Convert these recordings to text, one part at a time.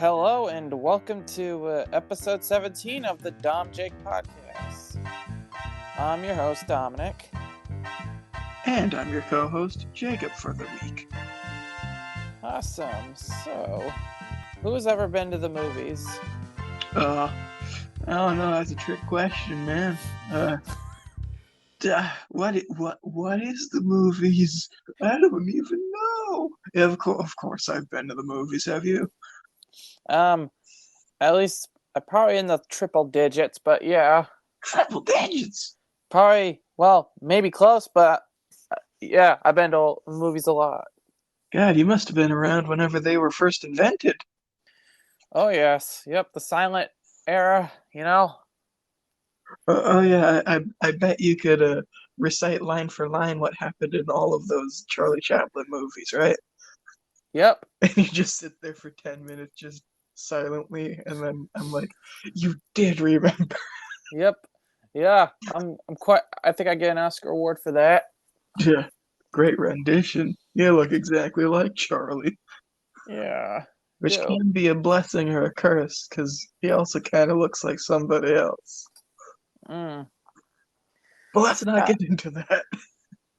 Hello and welcome to episode 17 of the DomJake Podcast. I'm your host, Dominic. And I'm your co-host, Jacob, for the week. Awesome. So, who's ever been to the movies? I don't know, that's a trick question, man. What is the movies? I don't even know. Yeah, of course I've been to the movies, have you? At least probably in the triple digits, but yeah. Triple digits? Probably, well, maybe close, but yeah, I've been to movies a lot. God, you must have been around whenever they were first invented. Oh, yes. Yep, the silent era, you know? Yeah, I bet you could recite line for line what happened in all of those Charlie Chaplin movies, right? Yep. And you just sit there for 10 minutes just silently, and then I'm like, you did remember. Yep. Yeah, I think I get an Oscar award for that. Yeah, great rendition. You look exactly like Charlie. Yeah. Which can be a blessing or a curse, because he also kind of looks like somebody else. But let's not get into that.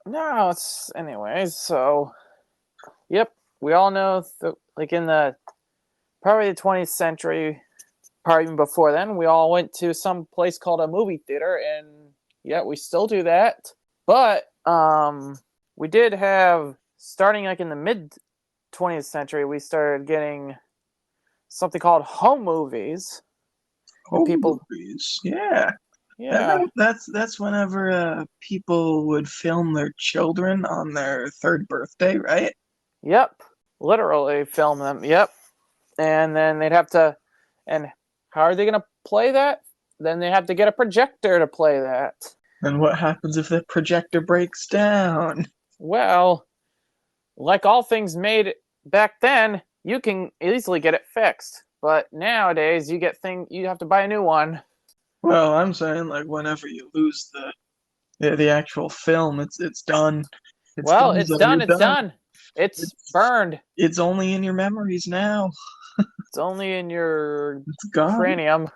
No, anyways, so, yep, we all know, like in probably the 20th century, probably even before then, we all went to some place called a movie theater, and yeah, we still do that. But we did have, starting like in the mid 20th century, we started getting something called home movies. Movies, yeah. Yeah. That's whenever people would film their children on their third birthday, right? Yep, literally film them. Yep, and then they'd have to, and how are they going to play that? Then they have to get a projector to play that. And what happens if the projector breaks down? Well, like all things made back then, you can easily get it fixed. But nowadays, you have to buy a new one. Well, I'm saying, like, whenever you lose the actual film, it's done. It's done. It's burned. It's only in your memories now. It's only in your cranium.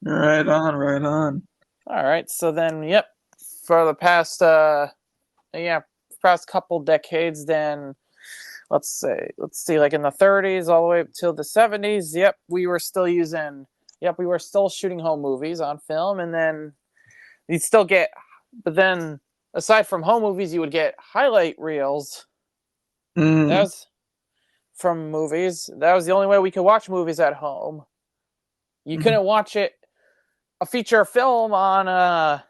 Right on. All right, so then, yep, for the past couple decades, then let's see, like in the 30s all the way up till the 70s, we were still shooting home movies on film, and then but then aside from home movies, you would get highlight reels. That was from movies. That was the only way we could watch movies at home. You couldn't watch a feature film on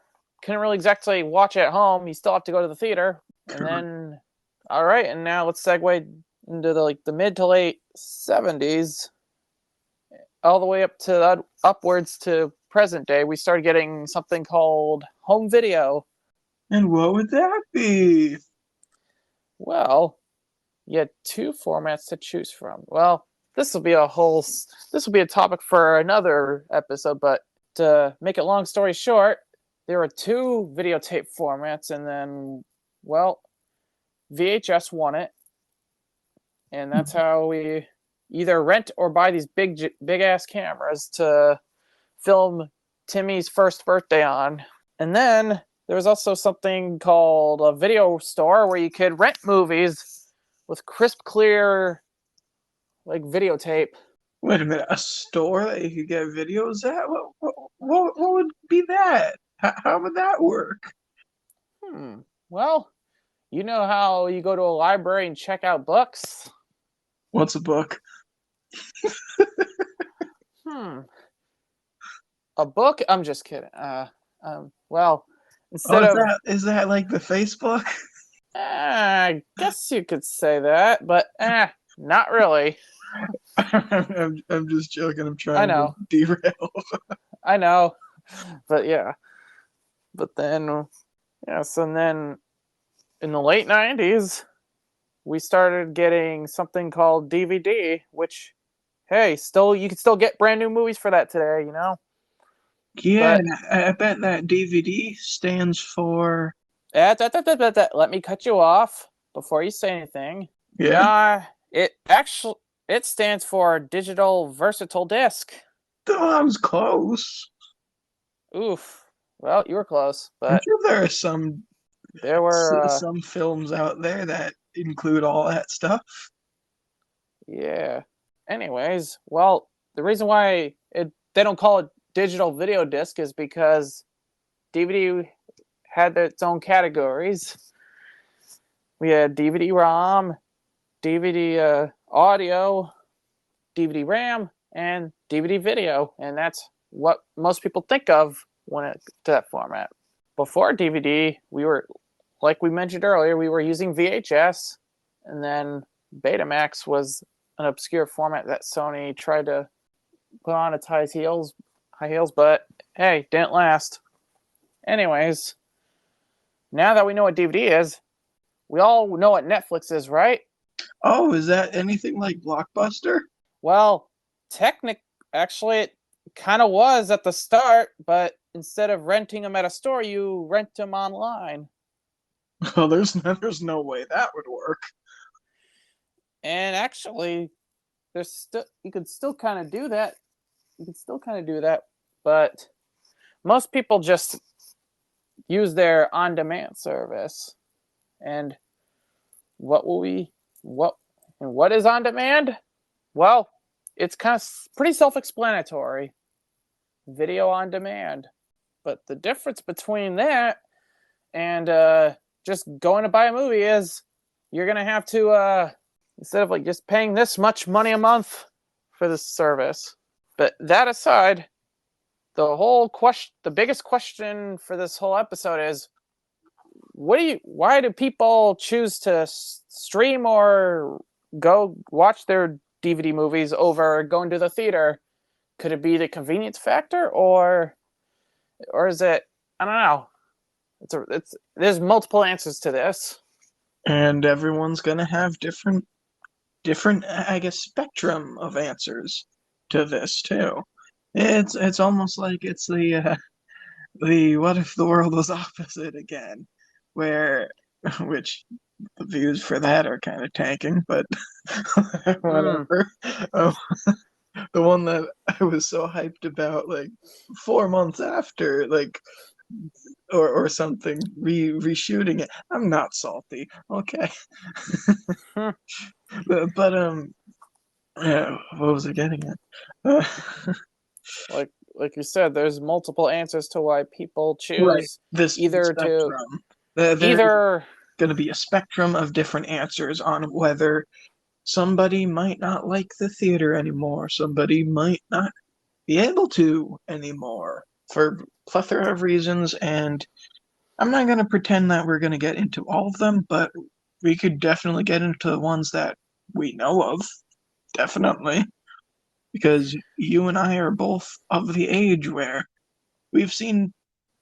couldn't really exactly watch it at home. You still have to go to the theater. And then, all right, and now let's segue into the mid to late 70s, all the way up to upwards to present day. We started getting something called home video. And what would that be? Well, you had two formats to choose from. Well, this will be a topic for another episode, but to make it long story short, there are two videotape formats, and then, well, VHS won it, and that's how we either rent or buy these big ass cameras to film Timmy's first birthday on. And then there was also something called a video store where you could rent movies with crisp, clear, like, videotape. Wait a minute, a store that you could get videos at? What would be that? How would that work? Well, you know how you go to a library and check out books? What's a book? A book? I'm just kidding. Well, is that like the Facebook? I guess you could say that, but not really. I'm just joking. I'm trying to derail. I know, but yeah. But then, so then in the late 90s, we started getting something called DVD, which, hey, you can still get brand new movies for that today, you know? Yeah, I bet that DVD stands for... Let me cut you off before you say anything. Yeah. It It stands for Digital Versatile Disc. Oh, I was close. Oof. Well, you were close, I'm but sure there are there were some films out there that include all that stuff. yeah. Anyways, well, the reason why they don't call it digital video disc is because DVD had its own categories. We had DVD-ROM, DVD audio, DVD RAM, and DVD video, and that's what most people think of when it to that format. Before DVD, we were, like we mentioned earlier, we were using VHS, and then Betamax was an obscure format that Sony tried to put on its high heels, but hey, didn't last. Anyways, now that we know what DVD is, we all know what Netflix is, right? Oh, is that anything like Blockbuster? Well, actually, it kind of was at the start, but instead of renting them at a store, you rent them online. Oh, there's no way that would work. And actually, you could still kind of do that. But most people just use their on-demand service. And what is on-demand? Well, it's kind of pretty self-explanatory. Video on demand. But the difference between that and just going to buy a movie is you're going to have to, instead of like just paying this much money a month for this service. But that aside, the biggest question for this whole episode is, why do people choose to stream or go watch their DVD movies over going to the theater? Could it be the convenience factor, or is it? I don't know. There's multiple answers to this, and everyone's gonna have different, I guess, spectrum of answers to this too. It's almost like it's the what if the world was opposite again, which the views for that are kind of tanking, but whatever. The one that I was so hyped about, like 4 months after, like, or something, reshooting it. I'm not salty, okay. but yeah, what was I getting at? like you said, there's multiple answers to why people choose right. This either spectrum. There's going to be a spectrum of different answers on whether somebody might not like the theater anymore, somebody might not be able to anymore for plethora of reasons, and I'm not going to pretend that we're going to get into all of them, but we could definitely get into the ones that we know of, definitely, because you and I are both of the age where we've seen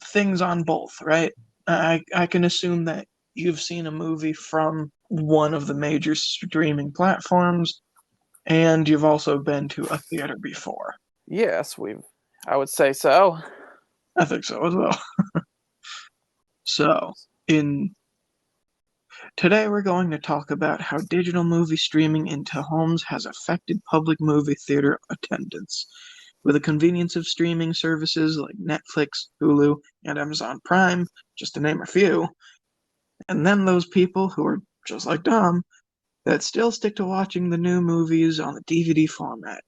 things on both, right? I can assume that you've seen a movie from one of the major streaming platforms, and you've also been to a theater before. Yes, I would say so. I think so as well. So, today we're going to talk about how digital movie streaming into homes has affected public movie theater attendance. With the convenience of streaming services like Netflix, Hulu, and Amazon Prime, just to name a few, and then those people who are just like Dom that still stick to watching the new movies on the DVD format.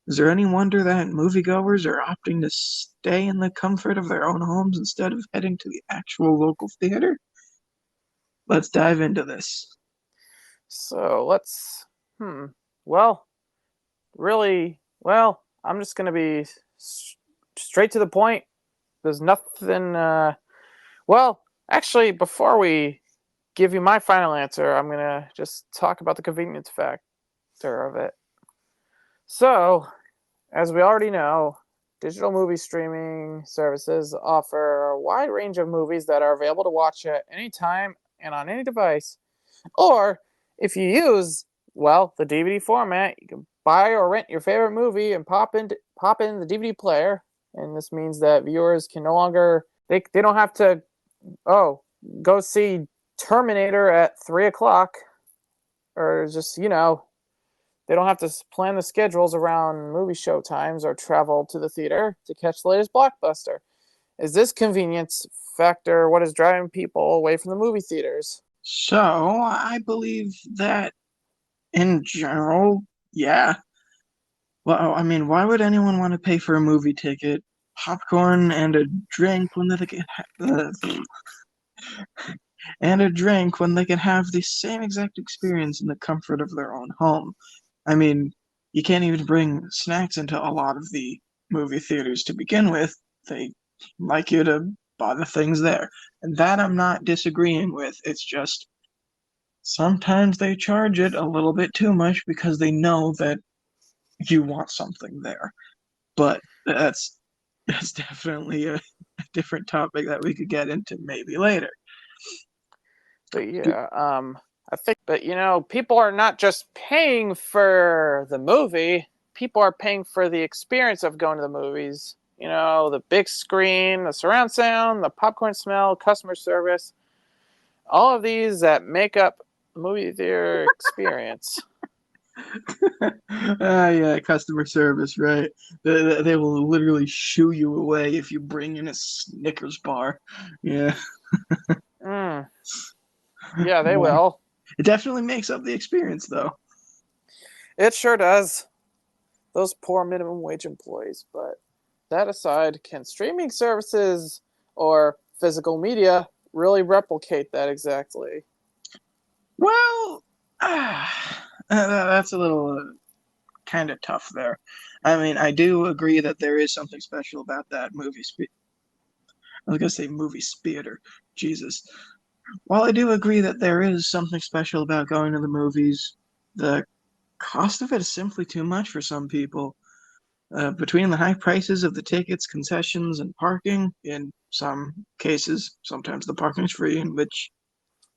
Is there any wonder that moviegoers are opting to stay in the comfort of their own homes instead of heading to the actual local theater? Let's dive into this. So I'm just going to be straight to the point. There's nothing, actually, before we give you my final answer, I'm going to just talk about the convenience factor of it. So, as we already know, digital movie streaming services offer a wide range of movies that are available to watch at any time and on any device. Or, if you use, the DVD format, you can buy or rent your favorite movie and pop in the DVD player. And this means that viewers can no longer, they don't have to, go see Terminator at 3 o'clock, or just, They don't have to plan the schedules around movie show times or travel to the theater to catch the latest blockbuster. Is this convenience factor what is driving people away from the movie theaters? So I believe that in general, yeah. Well, I mean, why would anyone want to pay for a movie ticket, popcorn, and a drink when they can have the same exact experience in the comfort of their own home? I mean, you can't even bring snacks into a lot of the movie theaters to begin with. They like you to buy the things there. And that I'm not disagreeing with. It's just sometimes they charge it a little bit too much because they know that you want something there. But that's definitely a different topic that we could get into maybe later. But yeah, I think, but people are not just paying for the movie. People are paying for the experience of going to the movies. The big screen, the surround sound, the popcorn smell, customer service, all of these that make up the movie theater experience. Yeah, customer service, right? They will literally shoo you away if you bring in a Snickers bar. Yeah. Yeah, they will. It definitely makes up the experience, though. It sure does. Those poor minimum wage employees. But that aside, can streaming services or physical media really replicate that exactly? Well, that's a little kind of tough there. I mean, I do agree that there is something special about that movie. I was going to say movie theater. Jesus. While I do agree that there is something special about going to the movies, the cost of it is simply too much for some people. Between the high prices of the tickets, concessions, and parking, in some cases, sometimes the parking's free, in which,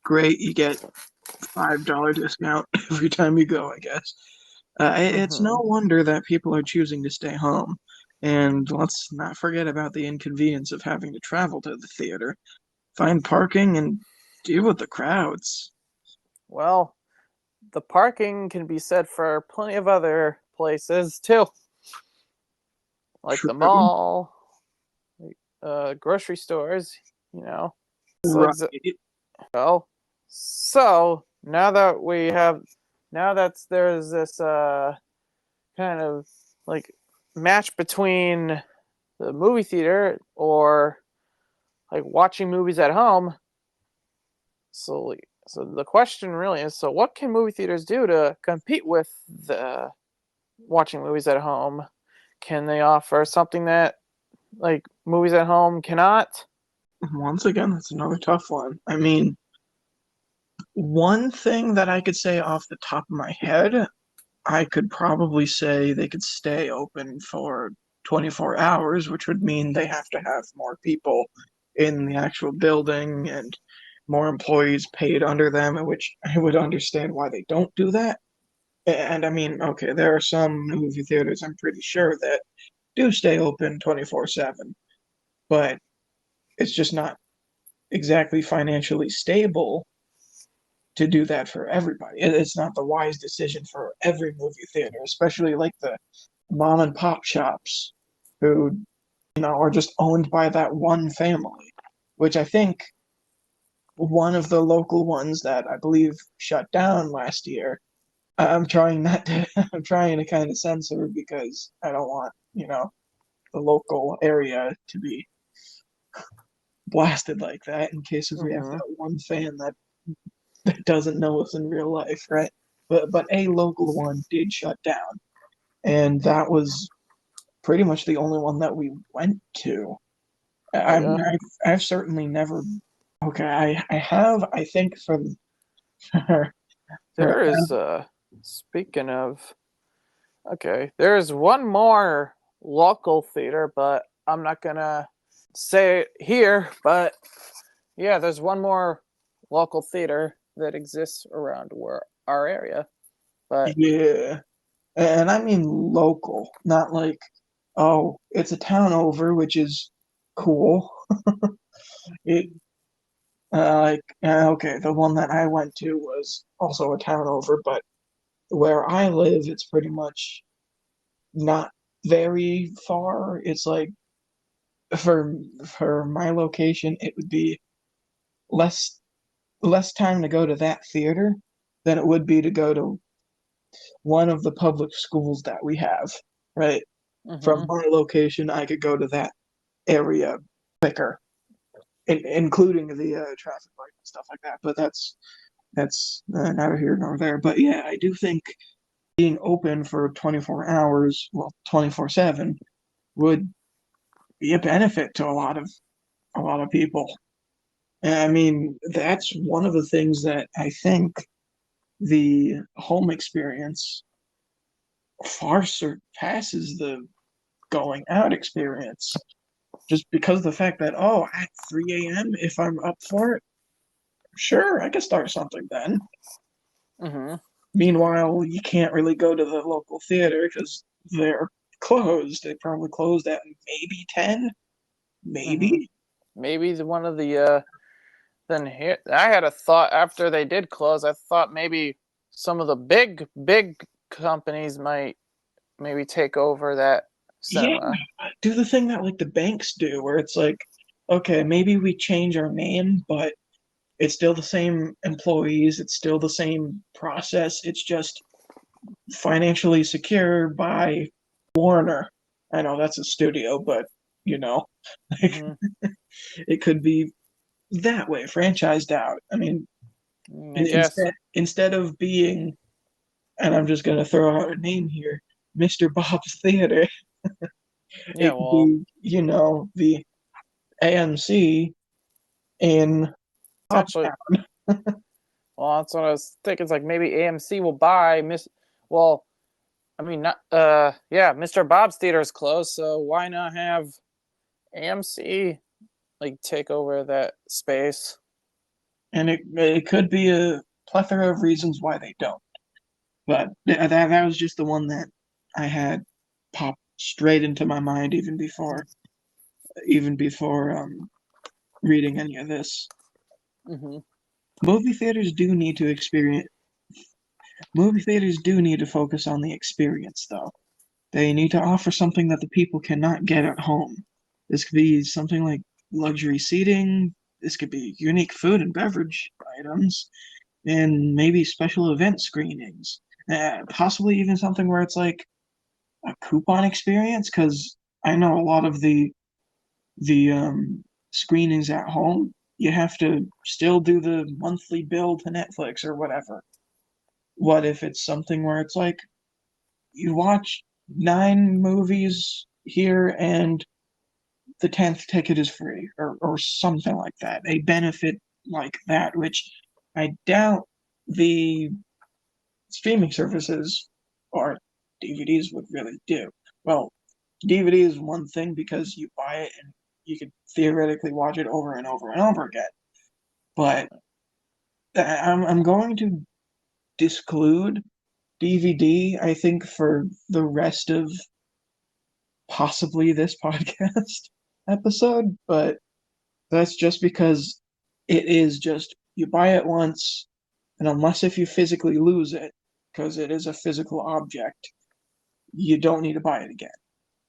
great, you get $5 discount every time you go, I guess. It's no wonder that people are choosing to stay home. And let's not forget about the inconvenience of having to travel to the theater, find parking, and deal with the crowds. Well, the parking can be said for plenty of other places, too. Like True. the mall, grocery stores, Right. So now that there's this kind of like match between the movie theater or like watching movies at home. So the question really is, so what can movie theaters do to compete with the watching movies at home? Can they offer something that like movies at home cannot? Once again, that's another tough one. I mean, one thing that I could say off the top of my head, I could probably say they could stay open for 24 hours, which would mean they have to have more people in the actual building and more employees paid under them, which I would understand why they don't do that. And I mean, okay, there are some movie theaters I'm pretty sure that do stay open 24/7, but it's just not exactly financially stable to do that for everybody. It's not the wise decision for every movie theater, especially like the mom and pop shops who, are just owned by that one family, which I think one of the local ones that I believe shut down last year. I'm trying not to, I'm trying to kind of censor because I don't want, the local area to be blasted like that in case if we have that one fan that doesn't know us in real life, right? But a local one did shut down, and that was pretty much the only one that we went to. I've certainly never. Okay, I have. I think there is speaking of. Okay, there is one more local theater, but I'm not gonna say it here. But yeah, there's one more local theater that exists around our area. But yeah, and I mean local, not like, oh, it's a town over, which is cool. It okay, the one that I went to was also a town over, but where I live, it's pretty much not very far. It's like for my location, it would be less less time to go to that theater than it would be to go to one of the public schools that we have, right? From Mm-hmm. my location, I could go to that area quicker, including the traffic light and stuff like that. But that's neither here nor there. But yeah, I do think being open for 24 hours, well, 24/7, would be a benefit to a lot of people. And I mean, that's one of the things that I think the home experience far surpasses the going out experience. Just because of the fact that, oh, at 3 a.m., if I'm up for it, sure, I can start something then. Mm-hmm. Meanwhile, you can't really go to the local theater because they're closed. They probably closed at maybe 10, Mm-hmm. maybe. Maybe one of the then here I had a thought after they did close. I thought maybe some of the big companies might maybe take over that Yeah, cinema. do the thing that like the banks do, where it's like, okay, maybe we change our name, but it's still the same employees, it's still the same process. It's just financially secure by Warner. I know that's a studio, but you know, like Mm-hmm. it could be that way, franchised out. I mean, I guess. instead of being, and I'm just gonna throw out a name here, Mr. Bob's Theater, Yeah. it could Well, be, the AMC in it's actually. Uptown. Well, that's what I was thinking. It's like maybe AMC will buy Miss. Well, I mean, not. Yeah, Mr. Bob's Theater is closed, so why not have AMC like take over that space? And it could be a plethora of reasons why they don't. But that was just the one that I had pop straight into my mind even before reading any of this. Mm-hmm. Movie theaters do need to experience. Movie theaters do need to focus on the experience, though. They need to offer something that the people cannot get at home. This could be something like luxury seating. This could be unique food and beverage items, and maybe special event screenings. Possibly even something where it's like a coupon experience, because I know a lot of the screenings at home, you have to still do the monthly bill to Netflix or whatever. What if it's something where it's like you watch 9 movies here and the 10th ticket is free, or something like that? A benefit like that, which I doubt the streaming services or DVDs would really do. Well, DVD is one thing because you buy it and you could theoretically watch it over and over and over again. But I'm going to disclude DVD, I think, for the rest of possibly this podcast episode. But that's just because it is just you buy it once, and unless if you physically lose it, because it is a physical object, you don't need to buy it again.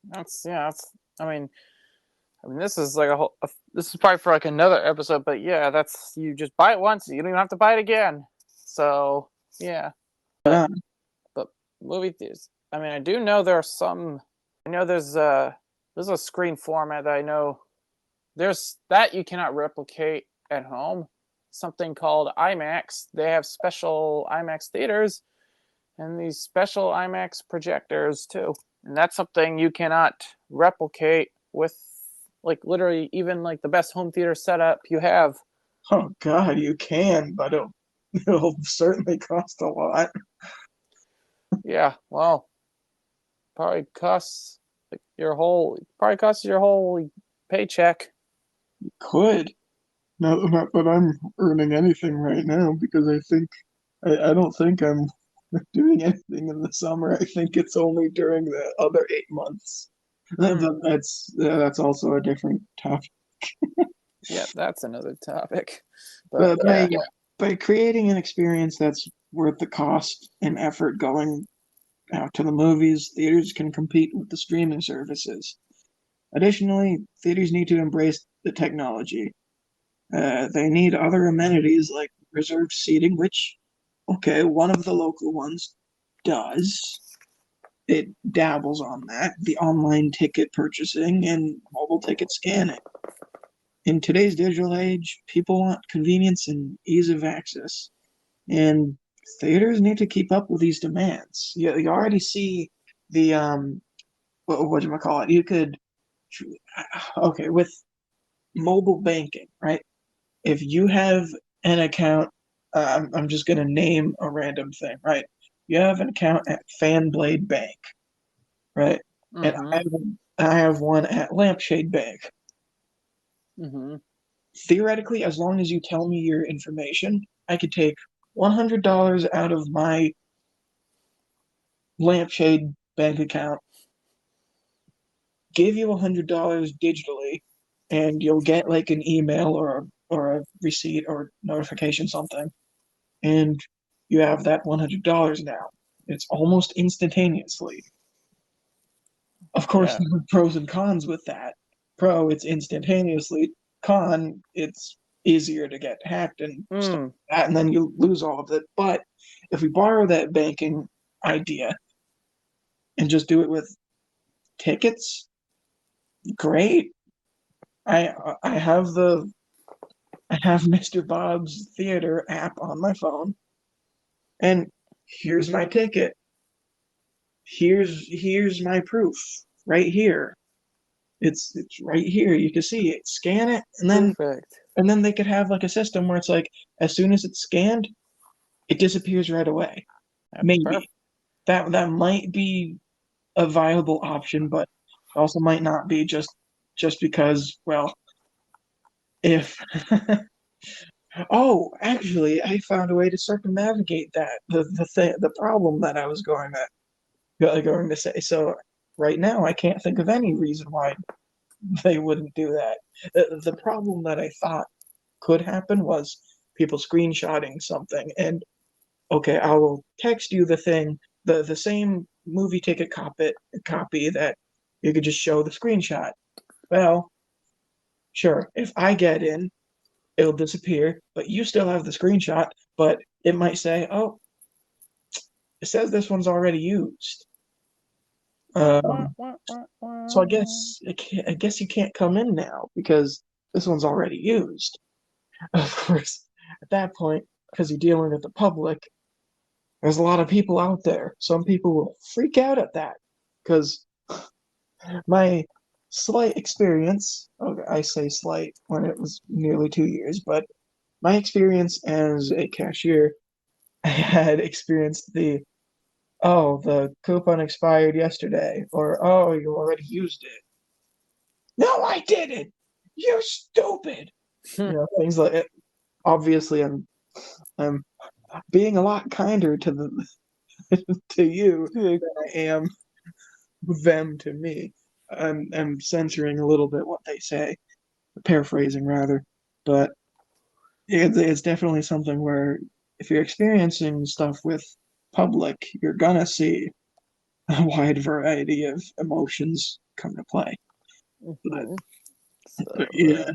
That's yeah. That's. I mean, this is like a whole. This is probably for like another episode, but yeah, that's you just buy it once, you don't even have to buy it again. So yeah, Uh, but movie theaters. I mean, I do know there are some. I know there's a screen format that I know there's that you cannot replicate at home. Something called IMAX. They have special IMAX theaters and these special IMAX projectors too. And that's something you cannot replicate with like literally even like the best home theater setup you have. oh God, you can, but it'll certainly cost a lot. Yeah, well, probably costs like your whole paycheck. Could. Not that I'm earning anything right now because I don't think I'm doing anything in the summer. I think it's only during the other 8 months. Mm, That's also a different topic. yeah, that's another topic. But But yeah. by creating an experience that's worth the cost and effort going out to the movies. Theaters can compete with the streaming services. Additionally, theaters need to embrace the technology. They need other amenities like reserved seating, which, okay, one of the local ones does. It dabbles on that. The online ticket purchasing and mobile ticket scanning. In today's digital age, people want convenience and ease of access. And theaters need to keep up with these demands. You already see the what do you call it? You could okay with mobile banking, right? If you have an account, I'm just gonna name a random thing, right? You have an account at Fanblade Bank, right? And I have one at Lampshade Bank. Theoretically, as long as you tell me your information, I could take $100 out of my Lampshade bank account, give you $100 digitally, and you'll get like an email or a receipt or notification something, and you have that $100 now. It's almost instantaneously. Of course, there are pros and cons with that. Pro, it's instantaneously. Con, it's easier to get hacked and stuff like that, and then you lose all of it. But if we borrow that banking idea and just do it with tickets, great. I have Mr. Bob's Theater app on my phone, and here's my ticket. Here's my proof right here. It's right here. You can see it. Scan it, and then they could have like a system where it's like as soon as it's scanned, it disappears right away. Maybe that might be a viable option, but also might not be just because, well, if oh, actually, I found a way to circumnavigate that the problem that I was going to say. So right now, I can't think of any reason why they wouldn't do that. The problem that I thought could happen was people screenshotting something, and okay, I will text you the thing, the same movie ticket copy that you could just show the screenshot. Well, sure, if I get in, it'll disappear, but you still have the screenshot, but it might say, oh, it says this one's already used. So I guess you can't come in now because this one's already used. Of course, at that point, because you're dealing with the public, there's a lot of people out there. Some people will freak out at that because my slight experience, okay, I say slight when it was nearly 2 years, but my experience as a cashier, I had experienced the coupon expired yesterday, or oh, you already used it. No, I didn't. You're stupid. Things like it. Obviously, I'm being a lot kinder to to you than I am them to me. I'm censoring a little bit what they say, paraphrasing rather, but it's definitely something where if you're experiencing stuff with public, you're gonna see a wide variety of emotions come to play. But yeah,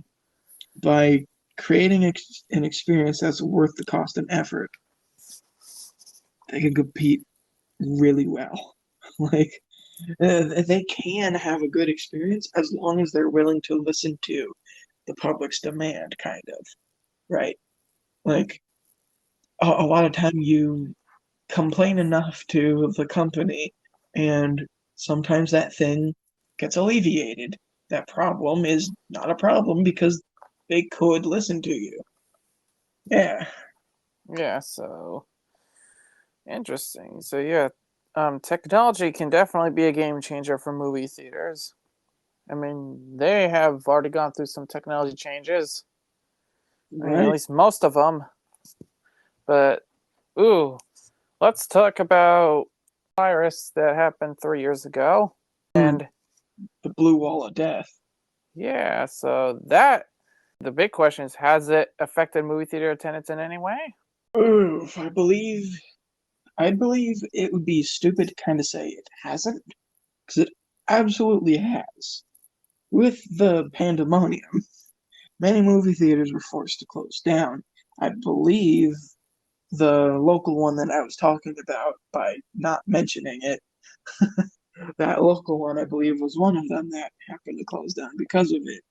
by creating an experience that's worth the cost and effort, they can compete really well. Like they can have a good experience as long as they're willing to listen to the public's demand, kind of, right? Like a lot of time you complain enough to the company, and sometimes that thing gets alleviated. That problem is not a problem because they could listen to you. Yeah. Yeah, so interesting. So yeah, technology can definitely be a game changer for movie theaters. I mean, they have already gone through some technology changes. Right. I mean, at least most of them. But, let's talk about the virus that happened 3 years ago. And the blue wall of death. Yeah, so the big question is, has it affected movie theater attendance in any way? Oof, I believe it would be stupid to kind of say it hasn't, because it absolutely has. With the pandemonium, many movie theaters were forced to close down. I believe the local one that I was talking about, by not mentioning it, that local one, I believe, was one of them that happened to close down because of it.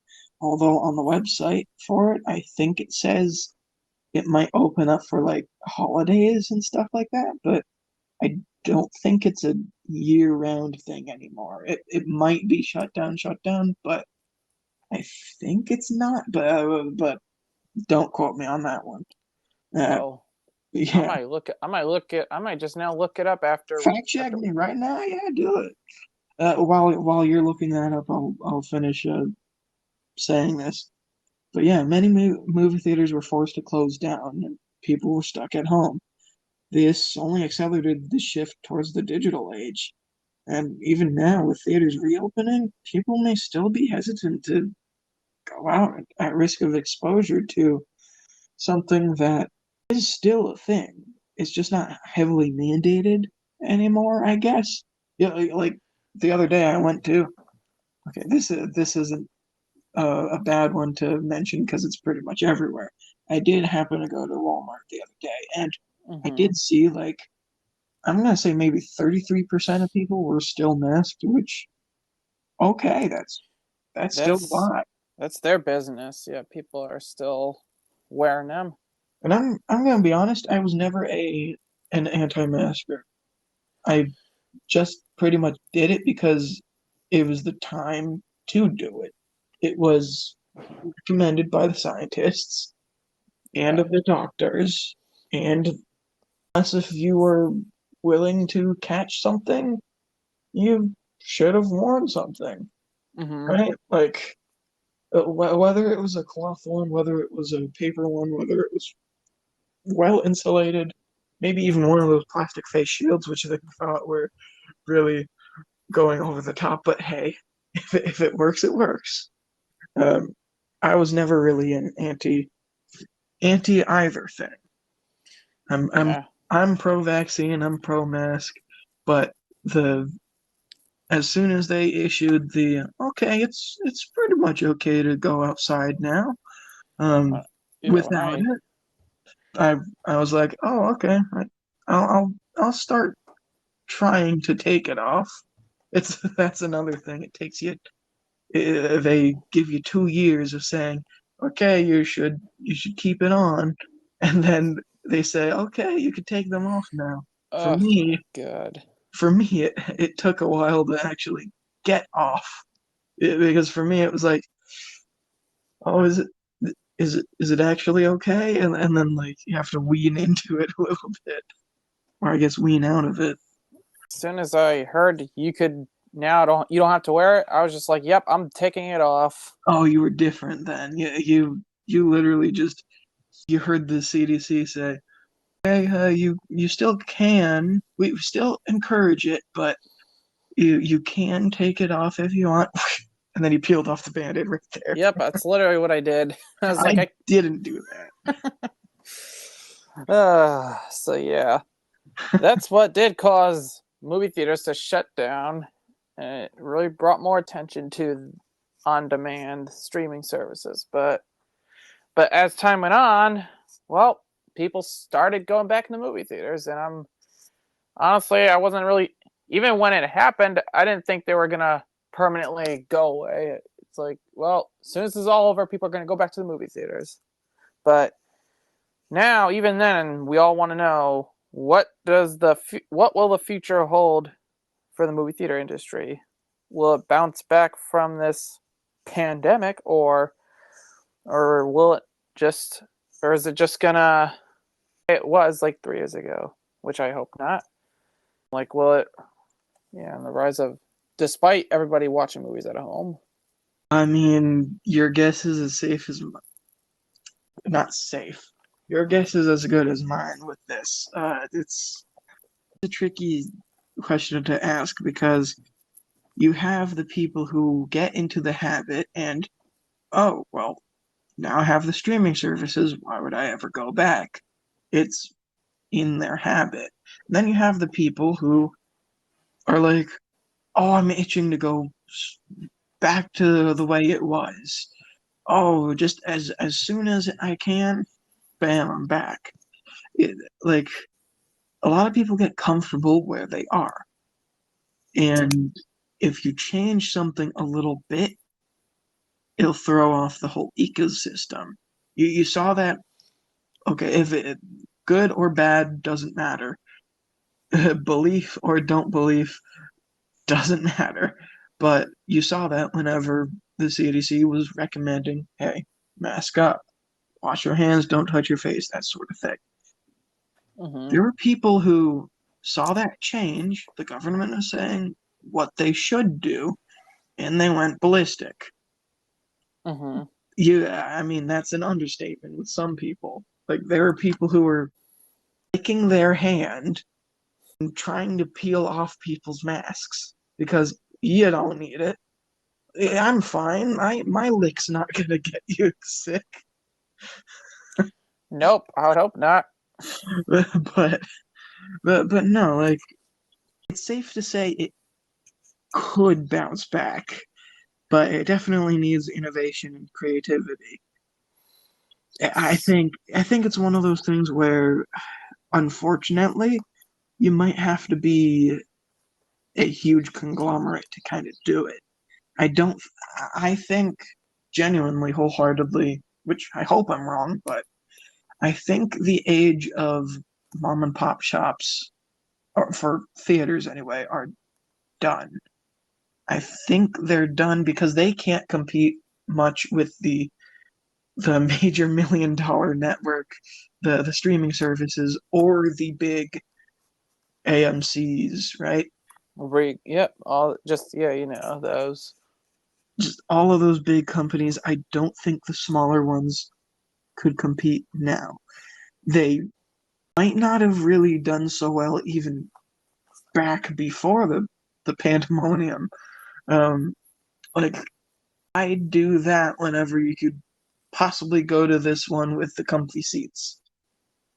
Although on the website for it, I think it says it might open up for like holidays and stuff like that, but I don't think it's a year-round thing anymore. It might be shut down, but I think it's not. But don't quote me on that one. Uh, Oh, yeah, I might just now look it up fact check after. me right now. Yeah, do it. While you're looking that up, I'll finish saying this. But yeah, many movie theaters were forced to close down, and people were stuck at home. This only accelerated the shift towards the digital age. And even now, with theaters reopening, people may still be hesitant to go out at risk of exposure to something that is still a thing. It's just not heavily mandated anymore, I guess. Yeah, like the other day I went to. Okay, this isn't a bad one to mention because it's pretty much everywhere. I did happen to go to Walmart the other day, and I Hmm. did see like I'm gonna say maybe 33% of people were still masked, which okay, that's still a That's lot. that's their business. Yeah, people are still wearing them. And I'm gonna be honest, I was never an anti-masker. I just pretty much did it because it was the time to do it. It was recommended by the scientists and Yeah. of the doctors, and unless if you were willing to catch something, you should have worn something, Hmm. right? Like whether it was a cloth one, whether it was a paper one, whether it was well insulated, maybe even one of those plastic face shields, which they thought were really going over the top. But hey, if it works, it works. Um, I was never really an anti either thing. I'm I'm Yeah. I'm pro vaccine. I'm pro mask, but the as soon as they issued the okay, it's pretty much okay to go outside now. Um, Uh, yeah. When without I it, I I was like, oh okay, I'll I'll I'll start trying to take it off. It's that's another thing. It takes you. They give you 2 years of saying, okay, you should keep it on, and then they say, okay, you can take them off now. For Oh me, my god. for me, it took a while to actually get off. Because for me, it was like, oh, is it actually okay? And then like you have to wean into it a little bit, or I guess wean out of it. As soon as I heard you could now don't have to wear it, I was just like, "Yep, I'm taking it off." Oh, you were different then. You literally just you heard the CDC say, "Hey, you still can. We still encourage it, but you can take it off if you want." And then he peeled off the band-aid right there. Yep, that's literally what I did. I was like, I didn't do that. So yeah, that's what did cause movie theaters to shut down, and it really brought more attention to on-demand streaming services. But as time went on, well, people started going back into movie theaters, and I'm honestly, I wasn't really, even when it happened, I didn't think they were gonna permanently go away. It's like, well, as soon as this is all over, people are gonna go back to the movie theaters. But now, even then, we all want to know what will the future hold for the movie theater industry? Will it bounce back from this pandemic, or will it just, or is it just gonna? It was like 3 years ago, which I hope not. Like, will it? Yeah, and the rise of, despite everybody watching movies at home. I mean, your guess is as safe as not safe. Your guess is as good as mine with this. It's a tricky question to ask because you have the people who get into the habit and, oh, well, now I have the streaming services. Why would I ever go back? It's in their habit. And then you have the people who are like, oh, I'm itching to go back to the way it was. Oh, just as soon as I can, bam, I'm back. Like a lot of people get comfortable where they are, and if you change something a little bit, it'll throw off the whole ecosystem. You saw that. Okay, if it good or bad doesn't matter. Belief or don't believe doesn't matter. But you saw that whenever the CDC was recommending, hey, mask up, wash your hands, don't touch your face, that sort of thing. Mm-hmm. There were people who saw that change, the government was saying what they should do, and they went ballistic. Mm-hmm. I mean, that's an understatement with some people. Like, there are people who are licking their hand and trying to peel off people's masks because you don't need it. I'm fine. My lick's not gonna get you sick. Nope, I would hope not. but but no, like it's safe to say it could bounce back, but it definitely needs innovation and creativity. I think it's one of those things where unfortunately you might have to be a huge conglomerate to kind of do it. I don't I think genuinely wholeheartedly, which I hope I'm wrong, but I think the age of mom and pop shops, or for theaters anyway, are done. I think they're done because they can't compete much with the major $1 million network, the streaming services, or the big AMCs, right? Yep, all just those. Just all of those big companies. I don't think the smaller ones could compete now. They might not have really done so well even back before the pandemonium. Um, like I do that whenever you could possibly go to this one with the comfy seats.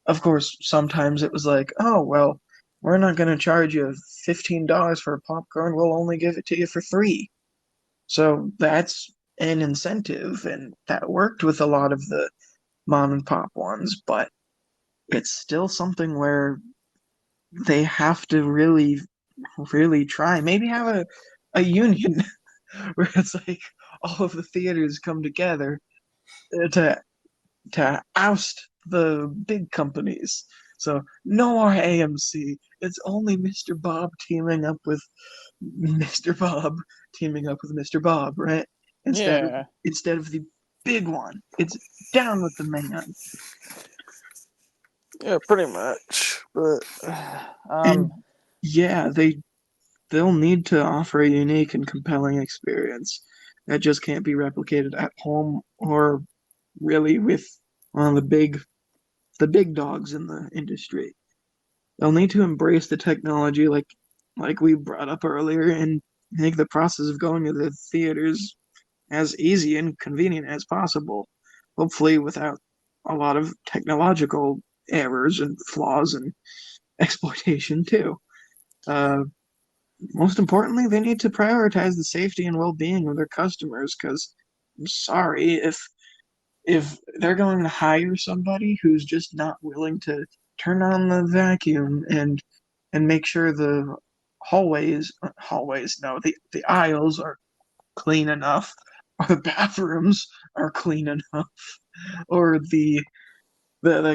Of course, sometimes it was like, oh well, we're not going to charge you $15 for popcorn. We'll only give it to you for $3. So that's an incentive, and that worked with a lot of the mom and pop ones. But it's still something where they have to really, really try. Maybe have a union where it's like all of the theaters come together to oust the big companies. So no more AMC. It's only Mr. Bob teaming up with Mr. Bob teaming up with Mr. Bob, right? Instead of Yeah. instead of the big one. It's down with the man. Yeah, pretty much. But And yeah, they'll need to offer a unique and compelling experience that just can't be replicated at home or really with one of the big dogs in the industry. They'll need to embrace the technology like we brought up earlier and make the process of going to the theaters as easy and convenient as possible. Hopefully without a lot of technological errors and flaws and exploitation too. Uh, Most importantly, they need to prioritize the safety and well-being of their customers because I'm sorry if they're going to hire somebody who's just not willing to turn on the vacuum and make sure the hallways no the aisles are clean enough or the bathrooms are clean enough or the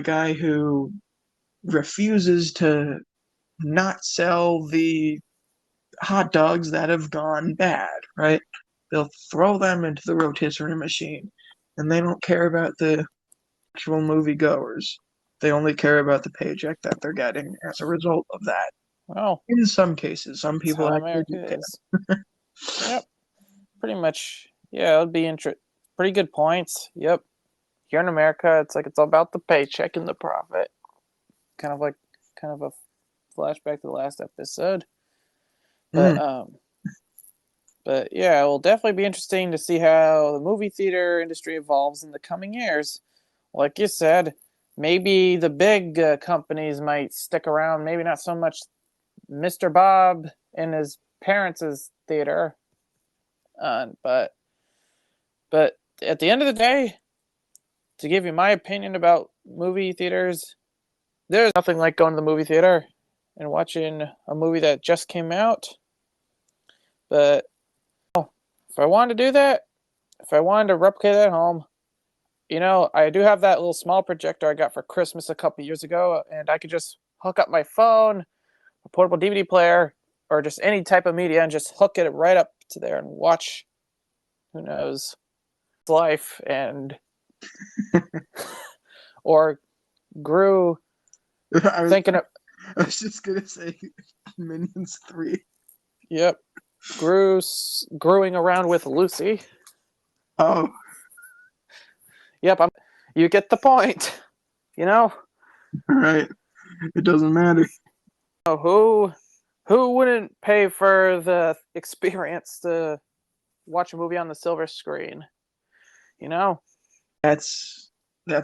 guy who refuses to not sell the hot dogs that have gone bad, right? They'll throw them into the rotisserie machine, and they don't care about the actual moviegoers. They only care about the paycheck that they're getting as a result of that. well, In some cases, some that's people how actually do America is. care. Yep, pretty much. Yeah, it would be pretty good points. Yep. Here in America, it's like it's all about the paycheck and the profit. Kind of like a flashback to the last episode. But Mm. but yeah, it will definitely be interesting to see how the movie theater industry evolves in the coming years. Like you said, maybe the big companies might stick around. Maybe not so much Mr. Bob and his parents' theater. But at the end of the day, to give you my opinion about movie theaters, there's nothing like going to the movie theater and watching a movie that just came out. But if I wanted to do that, if I wanted to replicate that at home, I do have that little small projector I got for Christmas a couple years ago, and I could just hook up my phone, a portable DVD player, or just any type of media and just hook it right up to there and watch, who knows, life and or Gru thinking of. I was just gonna say Minions 3. Yep, Gruing around with Lucy. Oh. Yep, you get the point. Right. It doesn't matter. Who wouldn't pay for the experience to watch a movie on the silver screen? That's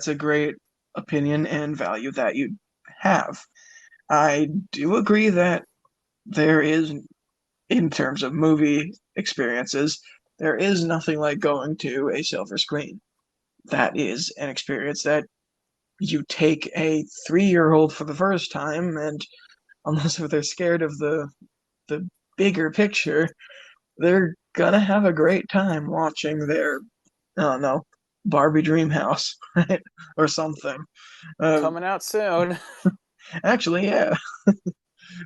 a great opinion and value that you have. I do agree that there is, in terms of movie experiences, there is nothing like going to a silver screen. That is an experience that you take a 3-year-old for the first time, and unless they're scared of the bigger picture, they're gonna have a great time watching their, I don't know, Barbie Dreamhouse, right? Or something. Coming out soon. Actually, yeah.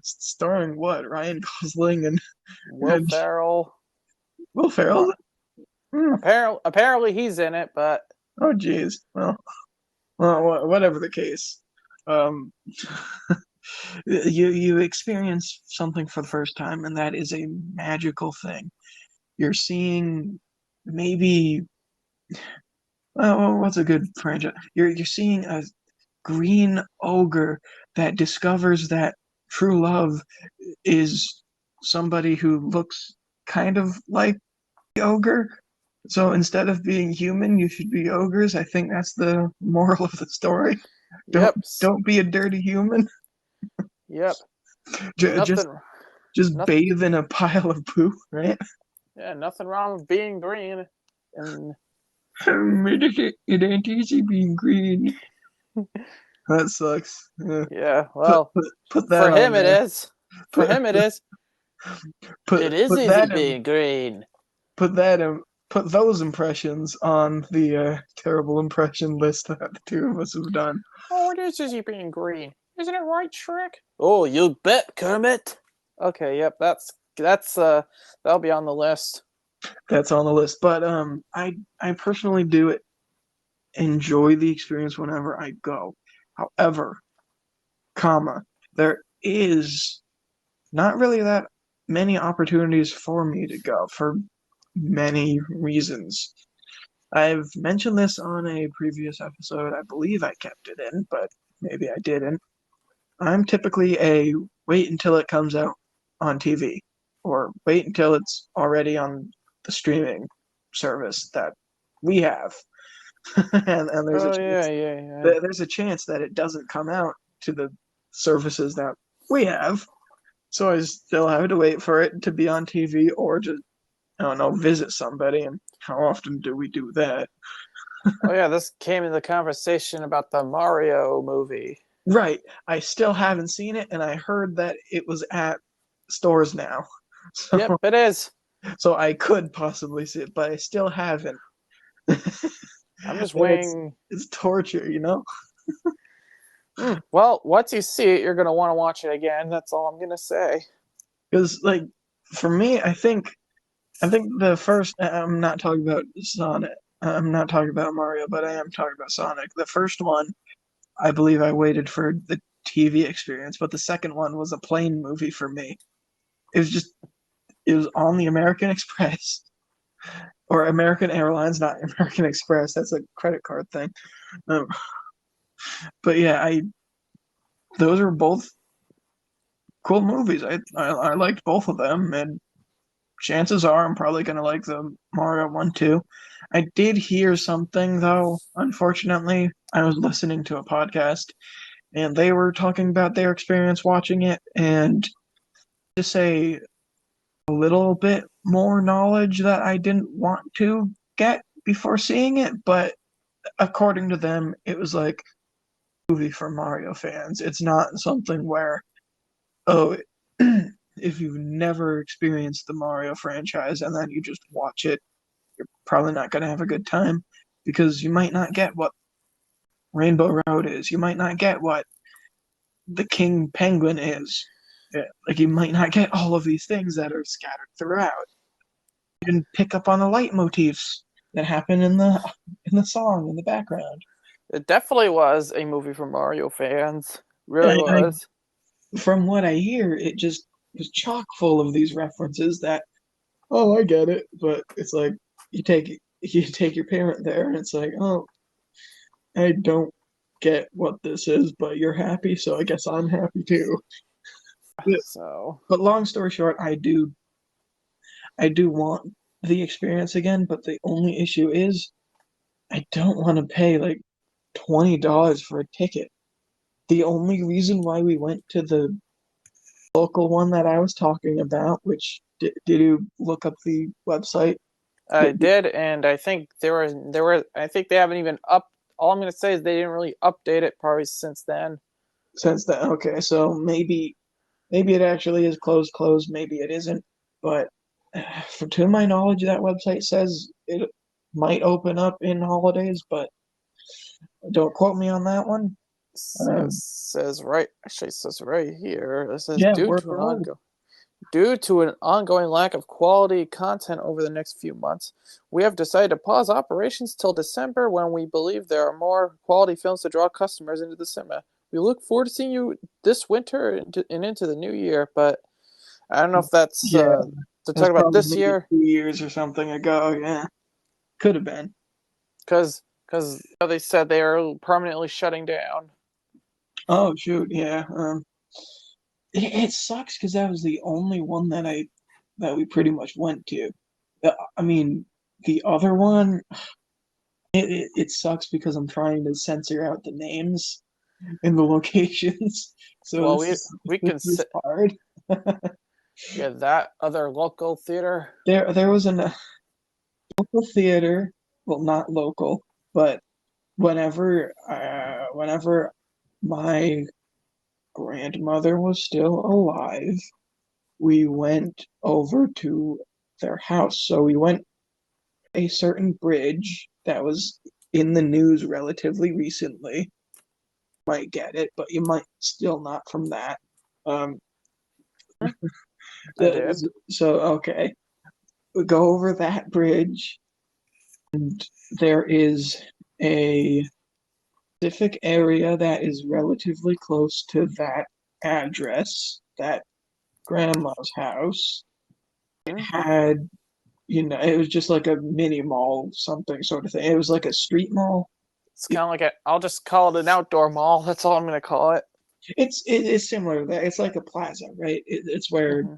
Starring what? Ryan Gosling and Will Ferrell. Will Ferrell? Apparently he's in it, but oh geez. Well, whatever the case. You experience something for the first time, and that is a magical thing. You're seeing maybe what's a good franchise? You're seeing a green ogre that discovers that true love is somebody who looks kind of like the ogre. So instead of being human, you should be ogres. I think that's the moral of the story. Don't be a dirty human. Yep. Just bathe in a pile of poo, right? Yeah, nothing wrong with being green. And it ain't easy being green. That sucks. Yeah, well, put that for on him there. it is. For him it is. It is easy being green. Put those impressions on the terrible impression list that the two of us have done. Oh, it is easy being green. Isn't it right, Shrek? Oh, you bet, Kermit. Okay, yep, that's that'll be on the list. That's on the list. But I personally do enjoy the experience whenever I go. However, there is not really that many opportunities for me to go for many reasons. I've mentioned this on a previous episode. I believe I kept it in, but maybe I didn't. I'm typically a wait until it comes out on TV, or wait until it's already on the streaming service that we have. and there's there's a chance that it doesn't come out to the services that we have. So I still have to wait for it to be on TV or just, I don't know, visit somebody. And how often do we do that? Oh yeah, this came in the conversation about the Mario movie. Right. I still haven't seen it, and I heard that it was at stores now. So, yep, it is. So I could possibly see it, but I still haven't. I'm just waiting. It's torture, Well, once you see it, you're going to want to watch it again. That's all I'm going to say. Because, for me, I think the first, I'm not talking about Sonic. I'm not talking about Mario, but I am talking about Sonic. The first one, I believe I waited for the TV experience, but the second one was a plane movie for me. It was on the American Express. Or American Airlines, not American Express. That's a credit card thing. But yeah, those are both cool movies. I liked both of them, and chances are I'm probably going to like the Mario one too. I did hear something, though, unfortunately. I was listening to a podcast, and they were talking about their experience watching it, and to say a little bit more knowledge that I didn't want to get before seeing it, but according to them, it was like a movie for Mario fans. It's not something where, oh, if you've never experienced the Mario franchise and then you just watch it, you're probably not going to have a good time because you might not get what Rainbow Road is. You might not get what the King Penguin is. Yeah, like you might not get all of these things that are scattered throughout. You can pick up on the leitmotifs that happen in the song in the background. It definitely was a movie for Mario fans. Really I, was. from what I hear, it just was chock full of these references that, oh, I get it, but it's like you take your parent there, and it's like, oh, I don't get what this is, but you're happy, so I guess I'm happy too. So, But long story short, I do want the experience again, but the only issue is I don't want to pay like $20 for a ticket. The only reason why we went to the local one that I was talking about, which did you look up the website? I did, and I think I think they haven't even all I'm going to say is they didn't really update it probably since then. Since then, okay, so maybe it actually is closed, maybe it isn't, but to my knowledge, that website says it might open up in holidays, but don't quote me on that one. Says right here. It says Yeah, word for word. due to an ongoing lack of quality content over the next few months, we have decided to pause operations till December when we believe there are more quality films to draw customers into the cinema. We look forward to seeing you this winter and into the new year, but I don't know if that's Yeah, to that's talk about probably this maybe year 2 years or something ago. Yeah, could have been. because they said they are permanently shutting down. Oh shoot, yeah. It sucks because that was the only one that we pretty much went to. I mean, the other one, it sucks because I'm trying to censor out the names and the locations. So Well, we this can is hard. yeah, that other local theater. There was a local theater, well, not local, but whenever my grandmother was still alive, we went over to their house. So we went a certain bridge that was in the news relatively recently. You might get it, but you might still not from that. Um, I did. so okay, we go over that bridge, and there is a specific area that is relatively close to that address, that grandma's house. It had, it was just like a mini mall, something sort of thing. It was like a street mall. It's kind of like I'll just call it an outdoor mall. That's all I'm going to call it. It's similar to that. It's like a plaza, right? It's where Mm-hmm.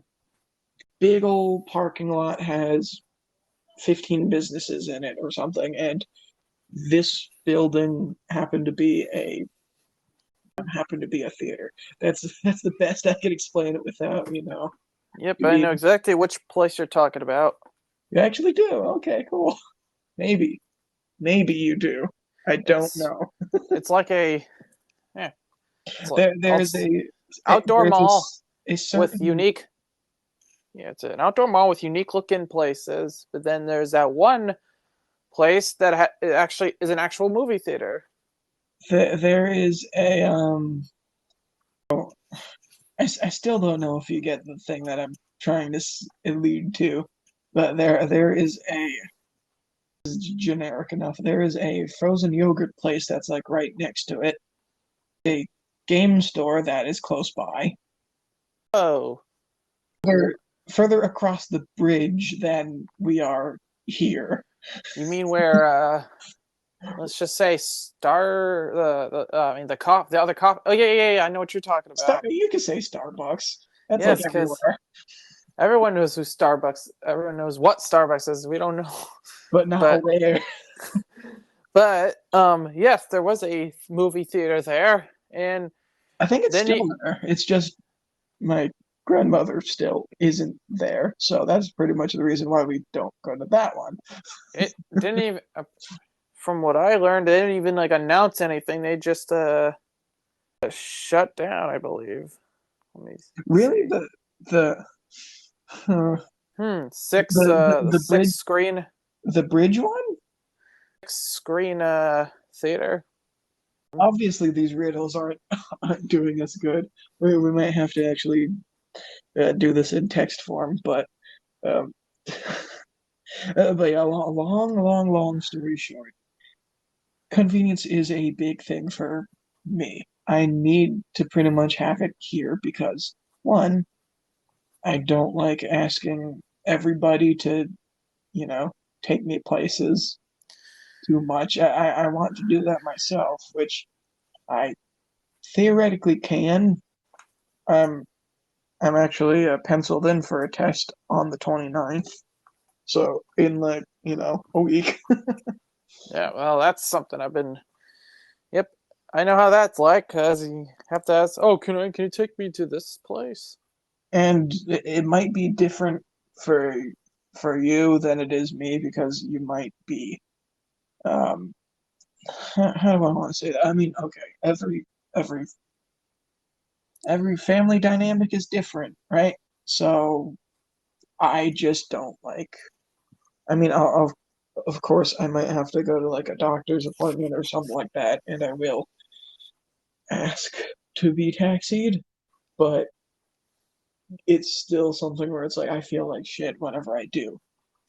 big old parking lot has 15 businesses in it or something, and this building happened to be a theater. That's the best I can explain it without, Yep, I being, know exactly which place you're talking about. you actually do. Okay, cool. Maybe. Maybe you do. I don't know. It's like a There's outdoor mall a with certain unique. Yeah, it's an outdoor mall with unique looking places. But then there's that one place that it actually is an actual movie theater. there is a I still don't know if you get the thing that I'm trying to allude to, but there is generic enough. There is a frozen yogurt place that's like right next to it. A game store that is close by. Oh, Further across the bridge than we are here. you mean where? Let's just say Star. The other coffee. Oh yeah. I know what you're talking about. You can say Starbucks. That's Yes, like because everywhere. everyone knows who Starbucks. Everyone knows what Starbucks is. We don't know, But not but where. But yes, there was a movie theater there, and I think it's then still there. It's just my grandmother still isn't there, so that's pretty much the reason why we don't go to that one. it didn't even. From what I learned, they didn't even like announce anything. They just shut down, I believe. Let me Really, see. the Six the the six bridge screen the bridge one? screen theater. Obviously, these riddles aren't doing us good. We might have to actually do this in text form, um, but yeah, long story short, convenience is a big thing for me. I need to pretty much have it here because one, I don't like asking everybody to, you know, take me places too much. I want to do that myself, which I theoretically can. Um, I'm actually penciled in for a test on the 29th. So in like, a week. Yeah, well, that's something I've been. Yep, I know how that's like. Cause you have to ask. Oh, can you take me to this place? And it might be different for you than it is me because you might be um how do I want to say that? I mean, okay, every every family dynamic is different, right? So I just don't like. I mean, of course, I might have to go to like a doctor's appointment or something like that, and I will ask to be taxied, but it's still something where it's like I feel like shit whenever I do,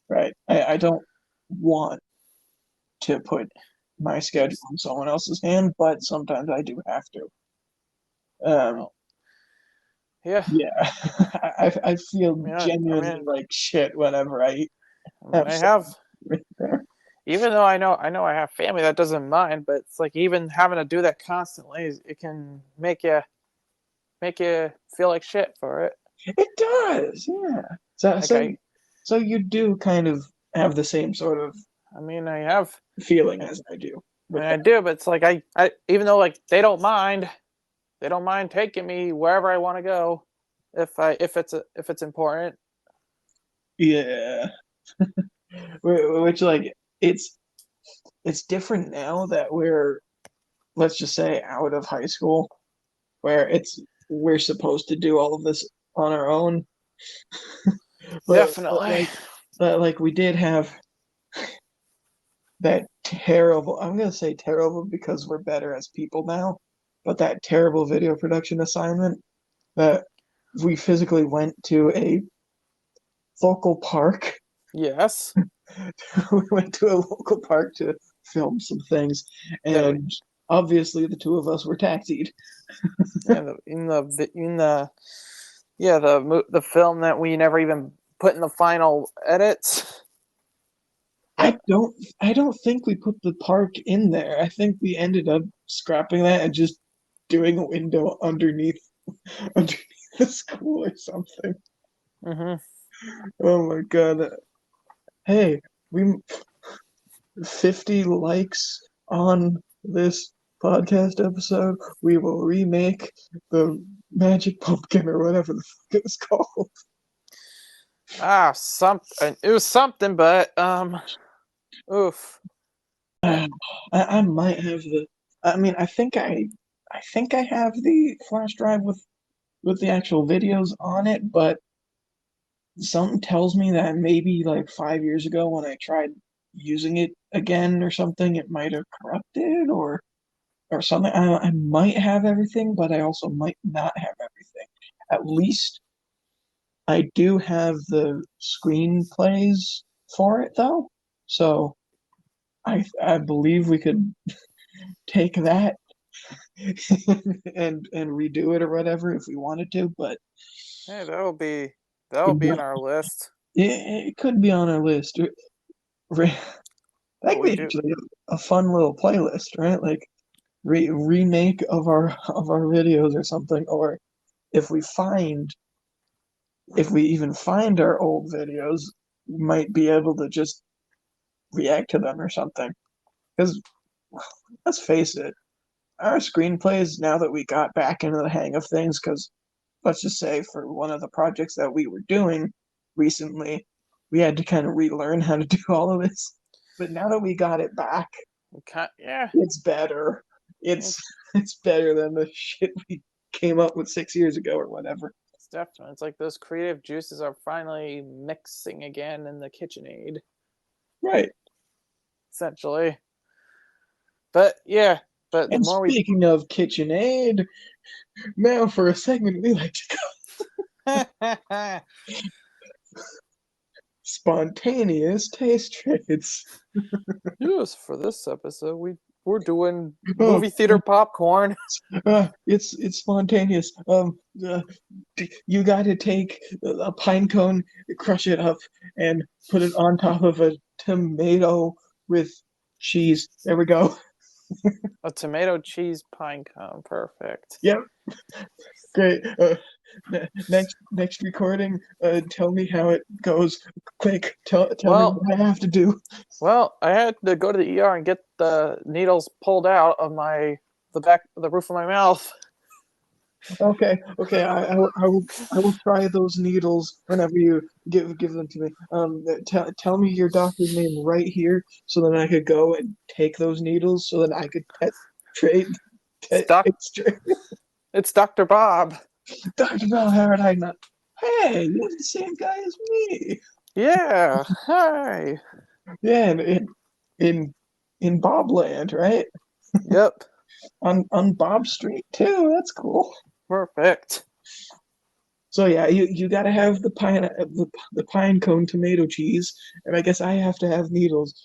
right? I don't want to put my schedule in someone else's hand, but sometimes I do have to. Um, Well, yeah. yeah, I feel I genuinely mean, like shit whenever I have I someone have. right there. Even though I know I have family that doesn't mind, but it's like even having to do that constantly, it can make you feel like shit for it. It does, yeah. So, Like so, so you do kind of have the same sort of I mean, I have, feeling as I do I with mean, I that. do, but it's like I even though like they don't mind taking me wherever I want to go, if it's important. Yeah, which like it's it's different now that we're, let's just say, out of high school, where we're supposed to do all of this on our own. But Definitely. like we did have that terrible, I'm gonna say terrible because we're better as people now, but that terrible video production assignment that we physically went to a local park. Yes. We went to a local park to film some things, Yeah. and obviously the two of us were taxied. Yeah. In the yeah the film that we never even put in the final edits. Yeah. I don't think we put the park in there. I think we ended up scrapping that and just doing a window underneath the school or something. Mm-hmm. Oh my god. Hey, we 50 likes on this podcast episode. We will remake the Magic Pumpkin or whatever the fuck it was called. Something. It was something, but oof. I might have the. I mean, I think I have the flash drive with the actual videos on it, but something tells me that maybe like 5 years ago when I tried using it again or something, it might have corrupted or something. I might have everything, but I also might not have everything. At least I do have the screenplays for it though, so I believe we could take that and redo it or whatever if we wanted to, but Yeah, that'll be in our list. it could be on our list. That But could we be do. actually a fun little playlist, right? Like remake of our videos or something, or if we find if we even find our old videos, we might be able to just react to them or something. Because let's face it, our screenplays, now that we got back into the hang of things, because let's just say for one of the projects that we were doing recently, we had to kind of relearn how to do all of this. But now that we got it back, Yeah, it's better. It's better than the shit we came up with 6 years ago or whatever. it's definitely. It's like those creative juices are finally mixing again in the KitchenAid, Right. essentially. But yeah, but the And more speaking of KitchenAid, now for a segment we like to call Spontaneous Taste Trades. yes, for this episode we're doing Oh, movie theater popcorn. it's spontaneous. You got to take a pine cone, crush it up, and put it on top of a tomato with cheese. There we go. A tomato cheese pine cone, perfect. Yep, great. Next recording. Tell me how it goes. Quick, tell me what I have to do. Well, I had to go to the ER and get the needles pulled out of the roof of my mouth. Okay. I will try those needles whenever you give them to me. Tell me your doctor's name right here, so then I could go and take those needles, so that I could trade. It's Dr. Bob. Dr. Bell, how did I not? Hey, you're the same guy as me. Yeah. Hi. Yeah, in Bobland, right? Yep. On Bob Street too. That's cool. Perfect. So yeah, you got to have the pine cone tomato cheese, and I guess I have to have needles.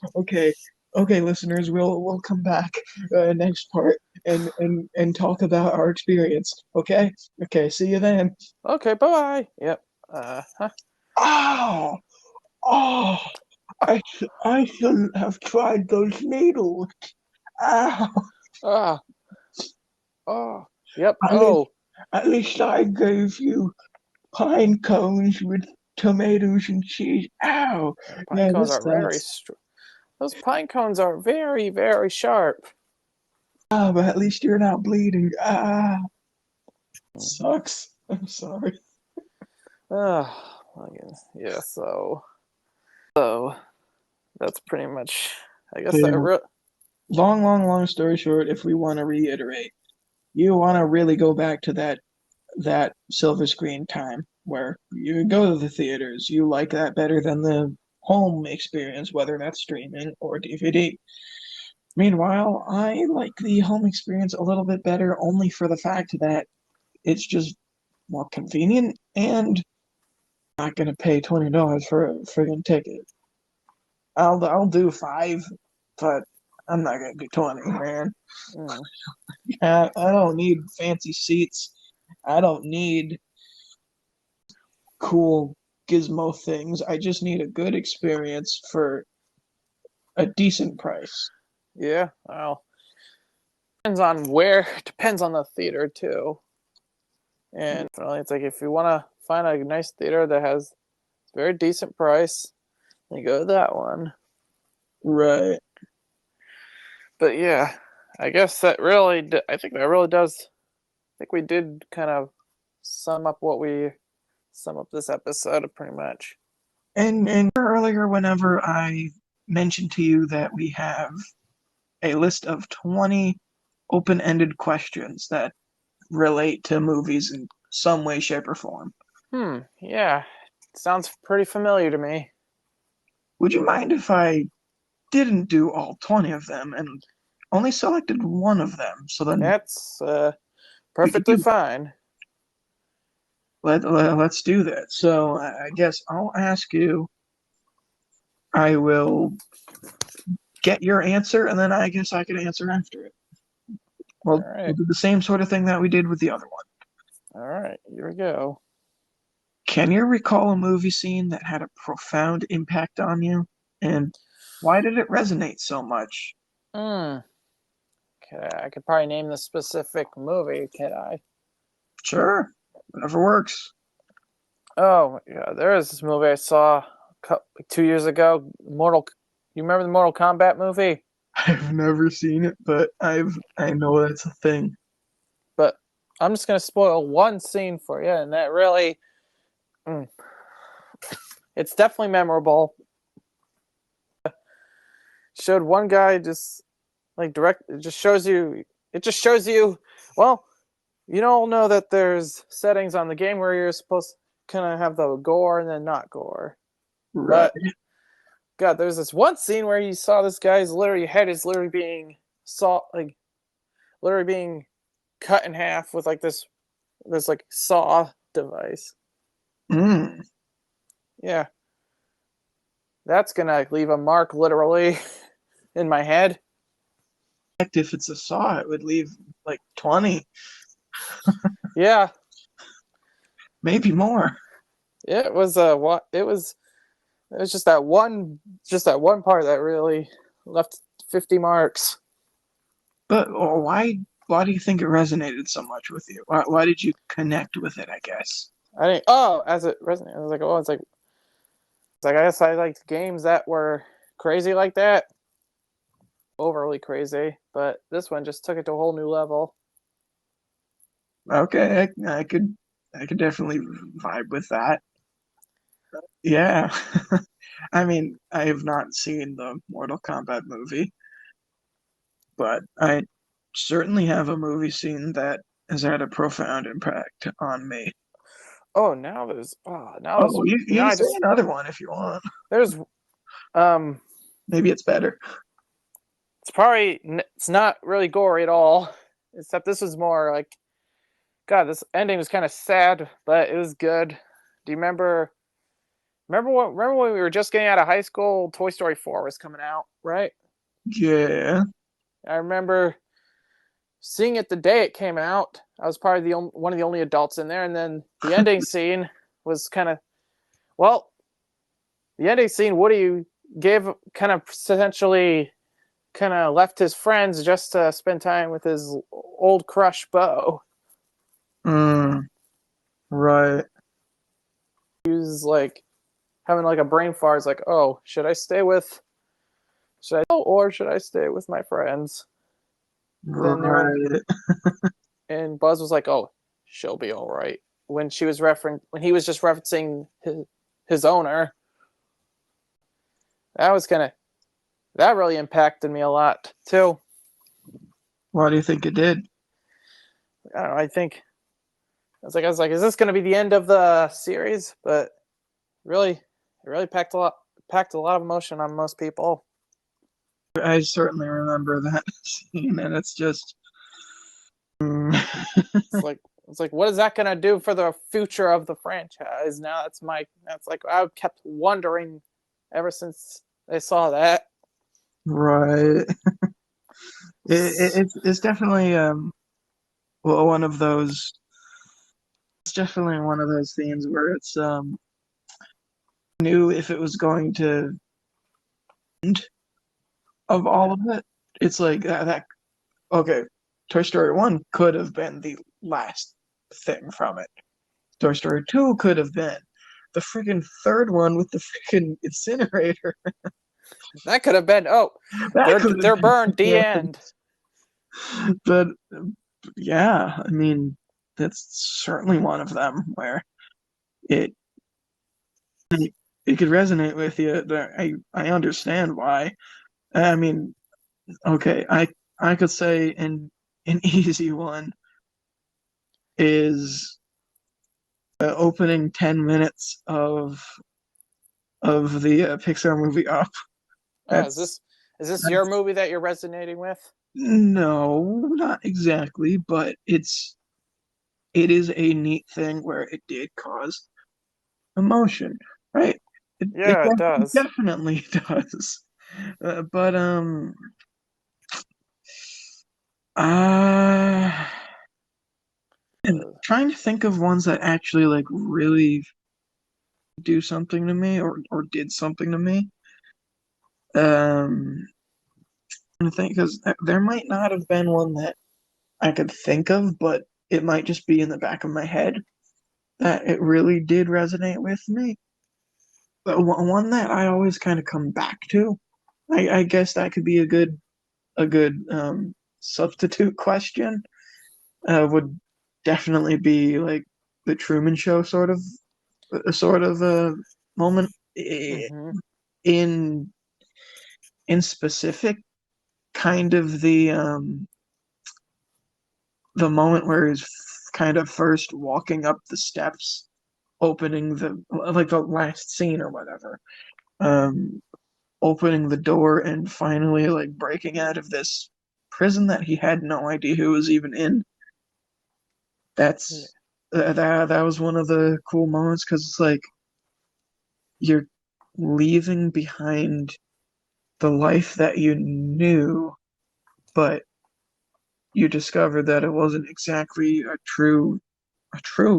Okay, listeners, we'll come back next part and talk about our experience. Okay, see you then. Okay. Bye. Yep. Oh, oh, I shouldn't have tried those needles. Ow. Ah. Oh. Yep. At Oh. least, at least I gave you pine cones with tomatoes and cheese. Ow! Pine cones are very. Those pine cones are very, very sharp. Ah, but at least you're not bleeding. Ah, sucks. I'm sorry. Yeah. So that's pretty much. I guess So, that. long story short, if we want to reiterate, you want to really go back to that silver screen time where you go to the theaters. You like that better than the home experience, whether that's streaming or DVD. Meanwhile, I like the home experience a little bit better only for the fact that it's just more convenient and I'm not gonna pay $20 for a friggin' ticket. I'll do $5, but I'm not gonna do 20, man. I don't need fancy seats. I don't need cool gizmo things. I just need a good experience for a decent price. Yeah. Well, depends on the theater too. And it's like if you want to find a nice theater that has a very decent price, then you go to that one. Right. But yeah, I guess that really, I think that really does. I think we did kind of sum up this episode pretty much. And earlier, whenever I mentioned to you that we have a list of 20 open-ended questions that relate to movies in some way, shape, or form. Yeah. Sounds pretty familiar to me. Would you mind if I didn't do all 20 of them and only selected one of them? So then that's perfectly fine. Let's do that. So I guess I'll ask you. I will get your answer, and then I guess I can answer after it. Well, right. We'll do the same sort of thing that we did with the other one. All right, here we go. Can you recall a movie scene that had a profound impact on you? And why did it resonate so much? Okay, I could probably name the specific movie, could I? Sure, whatever works. Oh, yeah, there is this movie I saw 2 years ago. You remember the Mortal Kombat movie? I've never seen it, but I know that's a thing. But I'm just gonna spoil one scene for you, and that really, it's definitely memorable. Showed one guy just like direct. It just shows you. It just shows you. Well, you don't know that there's settings on the game where you're supposed to kind of have the gore and then not gore. Right. But God, there's this one scene where you saw this guy's head is literally being literally being cut in half with like this like saw device. Mm. Yeah, that's gonna leave a mark literally in my head. If it's a saw, it would leave like 20, Yeah, maybe more. it was what it was. It was just that one part that really left 50 marks. But why do you think it resonated so much with you? Why did you connect with it, I guess? I didn't. As it resonated, I was like, it's like I guess I liked games that were crazy like that, overly crazy. But this one just took it to a whole new level. Okay, I could definitely vibe with that. Yeah. I mean, I have not seen the Mortal Kombat movie, but I certainly have a movie scene that has had a profound impact on me. Oh, now Oh, you now can I say just another one if you want. there's Maybe it's better. it's not really gory at all, except this was more like God. This ending was kind of sad, but it was good. Do you remember? Remember when we were just getting out of high school? Toy Story 4 was coming out, right? Yeah. I remember seeing it the day it came out. I was probably one of the only adults in there, and then the ending scene was kind of well. The ending scene, Woody gave kind of essentially kind of left his friends just to spend time with his old crush Bo. Right. He was like having like a brain fart. It's like, oh, should I stay with? Should I or should I stay with my friends? Then they were, Right. and Buzz was like, "Oh, she'll be all right." When he was just referencing his owner, that really impacted me a lot too. Why do you think it did? I don't know. I was like, is this going to be the end of the series? But it really packed a lot of emotion on most people. I certainly remember that scene, and it's just. It's like, what is that going to do for the future of the franchise? Now that's like I kept wondering ever since I saw that. Right. It's definitely well, one of those. It's definitely one of those themes where it's knew if it was going to end of all of it. It's like that. Okay, Toy Story 1 could have been the last thing from it. Toy Story 2 could have been. The freaking third one with the freaking incinerator. That could have been. Oh, they're burned. The end. But yeah, I mean, that's certainly one of them where it it could resonate with you. I understand why. I mean, okay, I could say an easy one is the opening 10 minutes of the Pixar movie Up. Is this your movie that you're resonating with? No, not exactly, but it is a neat thing where it did cause emotion, right? It does. It definitely does. But uh, and trying to think of ones that actually like really do something to me or did something to me. I think because there might not have been one that I could think of, but it might just be in the back of my head that it really did resonate with me. But one that I always kind of come back to, I guess that could be a good a good substitute question would definitely be like the Truman Show sort of moment Mm-hmm. in specific, kind of the moment where he's kind of first walking up the steps, opening the last scene or whatever, um, opening the door and finally like breaking out of this prison that he had no idea who was even in. Yeah. That's that was one of the cool moments because it's like you're leaving behind the life that you knew, but you discover that it wasn't exactly a true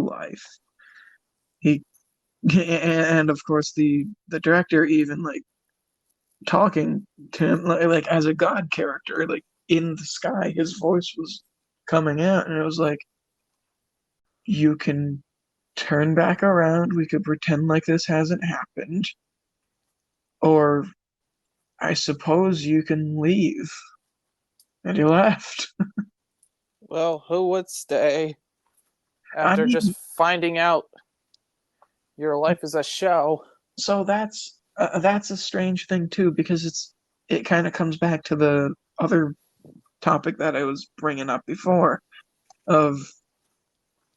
life. He and of course the director even like talking to him like as a god character, like in the sky, his voice was coming out, and it was like you can turn back around. We could pretend like this hasn't happened, or I suppose you can leave. And he left. Well, who would stay I after just mean, finding out your life is a show? so that's a strange thing too, because it kind of comes back to the other topic that I was bringing up before of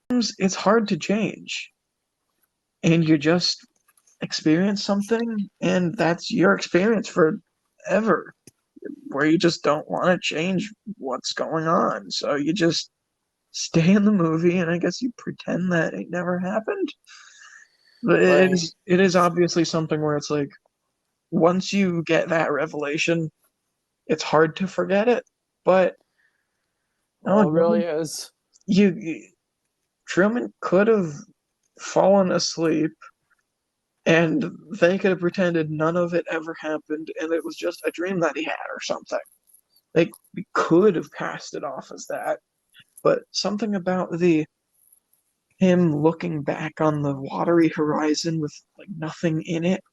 it's hard to change, and you just experience something, and that's your experience forever, where you just don't want to change what's going on, so you just stay in the movie, and I guess you pretend that it never happened. But Right. it is obviously something where it's like once you get that revelation, it's hard to forget it. But oh Well, it no, really is. you Truman could have fallen asleep, and they could have pretended none of it ever happened, and it was just a dream that he had or something. They could have passed it off as that, but something about the him looking back on the watery horizon with like nothing in it,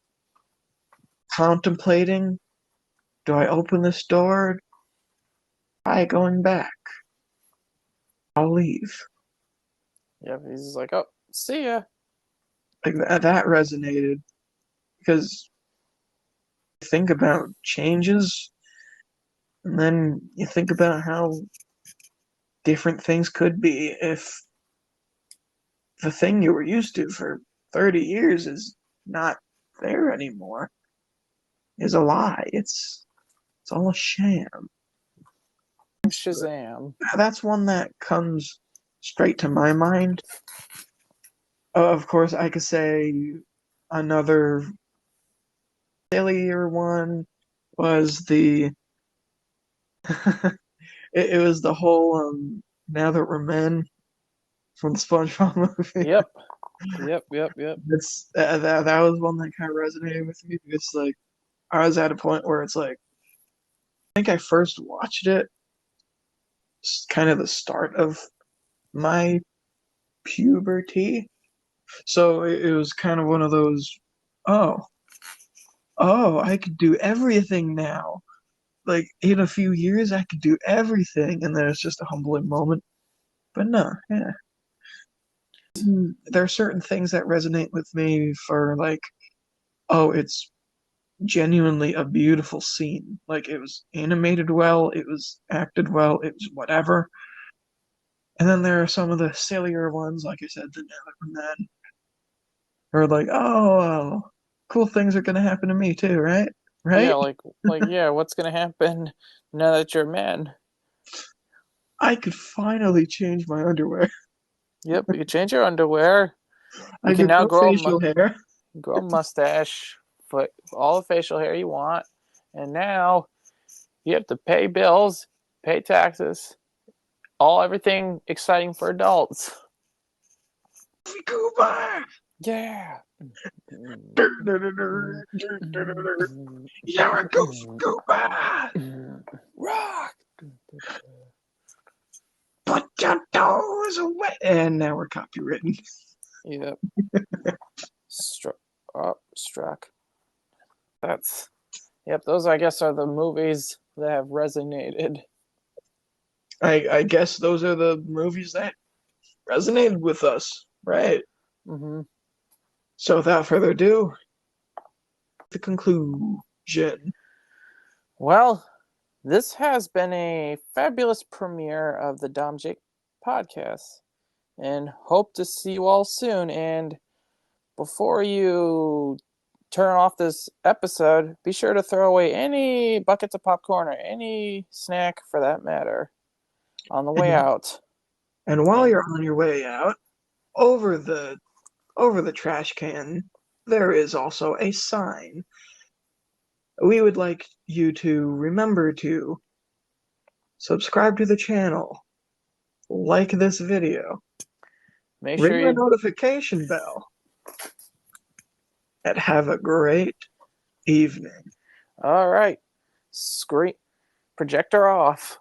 contemplating, do I open this door? I going back. I'll leave. Yep, he's just like, oh, see ya. Like that resonated because you think about changes, and then you think about how different things could be if the thing you were used to for 30 years is not there anymore, is a lie. It's all a sham. Shazam. That's one that comes straight to my mind. Of course, I could say another sillier one was it was the whole now that we're men from the SpongeBob movie. Yep. Yep. It's that was one that kind of resonated with me because like I was at a point where it's like I think I first watched it kind of the start of my puberty, so it was kind of one of those, oh, I could do everything now. Like in a few years, I could do everything, and then it's just a humbling moment. But no, yeah, there are certain things that resonate with me for like, oh, it's genuinely a beautiful scene. Like it was animated well, it was acted well, it was whatever. And then there are some of the sillier ones, like I said, the Now That We're Men, are like, oh, cool things are gonna happen to me too, right? Yeah, Right? yeah, what's gonna happen now that you're a man? I could finally change my underwear. Yep, you can change your underwear. You I can could now grow facial hair. grow a mustache, put all the facial hair you want, and now you have to pay bills, pay taxes, everything exciting for adults. Cooper! Yeah. You're a Goofy Cooper! Rock. Put your toes away! And now we're copywritten. Yep. Struck. That's Yep, those I guess are the movies that have resonated. I guess those are the movies that resonated with us, right? Mm-hmm. So without further ado, the conclusion. Well, this has been a fabulous premiere of the DomJake Podcast, and hope to see you all soon. And before you turn off this episode, be sure to throw away any buckets of popcorn or any snack for that matter on the way out. And while And you're on your way out, over the trash can, there is also a sign. We would like you to remember to subscribe to the channel, like this video, make ring sure the you notification bell, and have a great evening. all right. Screen projector off.